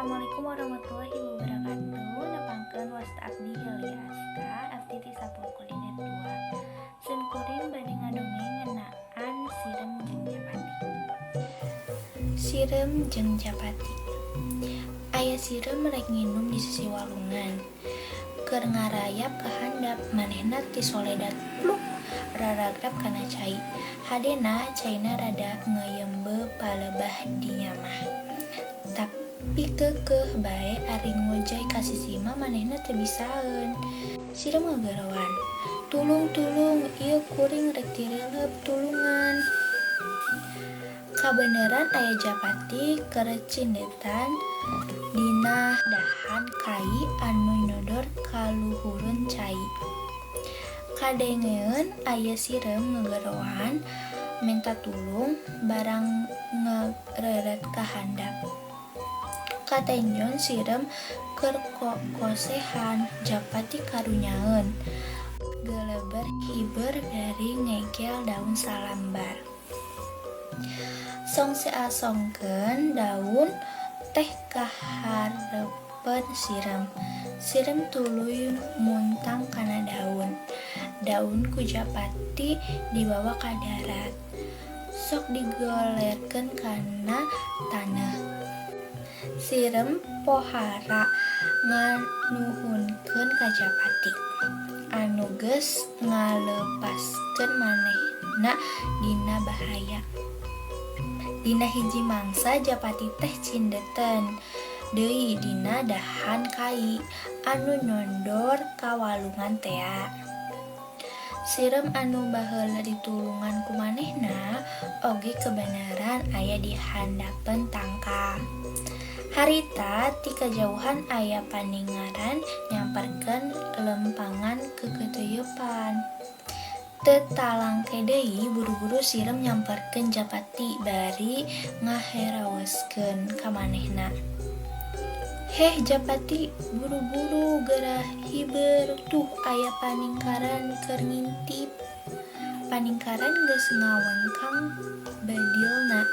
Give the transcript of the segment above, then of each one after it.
Assalamualaikum warahmatullahi wabarakatuh. Nepangkeun wasta abdi Helia Aska FTT Sapul Kuliner 2. Sun kuring bade ngadongeng ngeunaan Sirem jeung Japati. Sirem jeung Japati. Aya sirem rek nginum di sisi walungan. Keur ngarayap ka handap manehna ti soledad pluk raragrab kana cai. Hadena caina rada ngeyembe palebah dinya mah. Tapi keukeuh bae ari ngojay ka sisi mah manehna teu bisaeun. Sirem ngagarawan, "Tulung, ieu kuring rek direuleup tulungan." Kabeneran aya Japati keur cindetan dina dahan kai anu nyodor ka luhureun cai. Kadengeun aya sirem ngagarawan minta tulung barang ngareret ka handap. Katenjon sirem keur kokosehan Japati karunyaeun geleber hiber dari ngegel daun salambar. Songse asongkeun daun teh kahareupeun sirem. Sirem tuluy muntang kana daun. Daun ku Japati dibawa ka darat. Sok digolerkeun kana tanah. Sirem pohara nganuhunkeun ka Japati. Anu geus ngalepaskeun manehna dina bahaya. Dina hiji mangsa Japati teh cindetan deui dina dahan kai anu nyondor ka walungan tea. Sirem anu baheula ditulungan ku manehna oge kebenaran aya di handapeun tangka. Harita ti kajauhan aya paningaran nyamperkeun lempangan kegeteuyepan. Teu talangke deui buru-buru sirem nyamperkeun Japati bari ngaheraoskeun ka manehna. "Heh Japati, buru-buru geurah hiber, tuh aya paningkaran keur ngintip." Paningkaran geus ngawengkang badilna.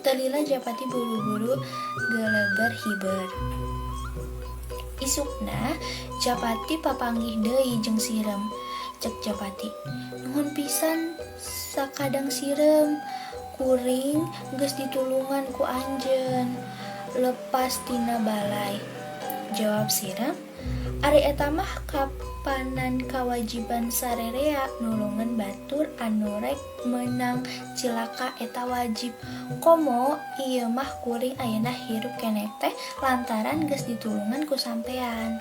Telila Japati buru-buru geleber hiber. Isukna Japati papanggih deui jeung sirem. Cek Japati, "Nuhun pisan sakadang sirem, kuring geus ditulungan ku anjeun lepas tina balai." Jawab sirem, "Ari eta mah kapanan kawajiban sarerea nulungan batur anu rek meunang cilaka eta wajib. Komo ieu mah kuring ayeuna hirup keneh teh lantaran geus ditulungan ku sampean."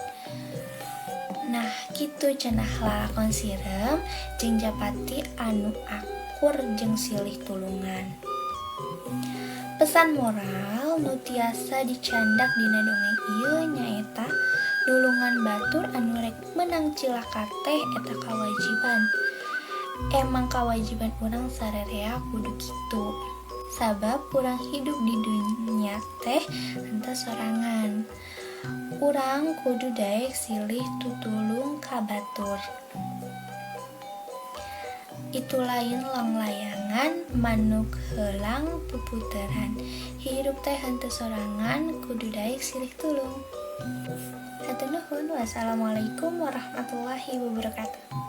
Nah, kitu cenah lalakon sirem jeung Japati anu akur jeung silih tulungan. Pesan moral nu tiasa dicandak dina dongeng ieu nyaeta nulungan batur anu rek meunang cilaka teh eta kawajiban. Emang kawajiban urang sarerea kudu kitu. Sabab urang hidup di dunya teh henteu sorangan. Urang kudu daek silih tutulung ka batur. Itu lain langlayangan manuk heulang puputeran. Hirup teh henteu sorangan kudu daek silih tulung. Hatur nuhun. Wassalamualaikum warahmatullahi wabarakatuh.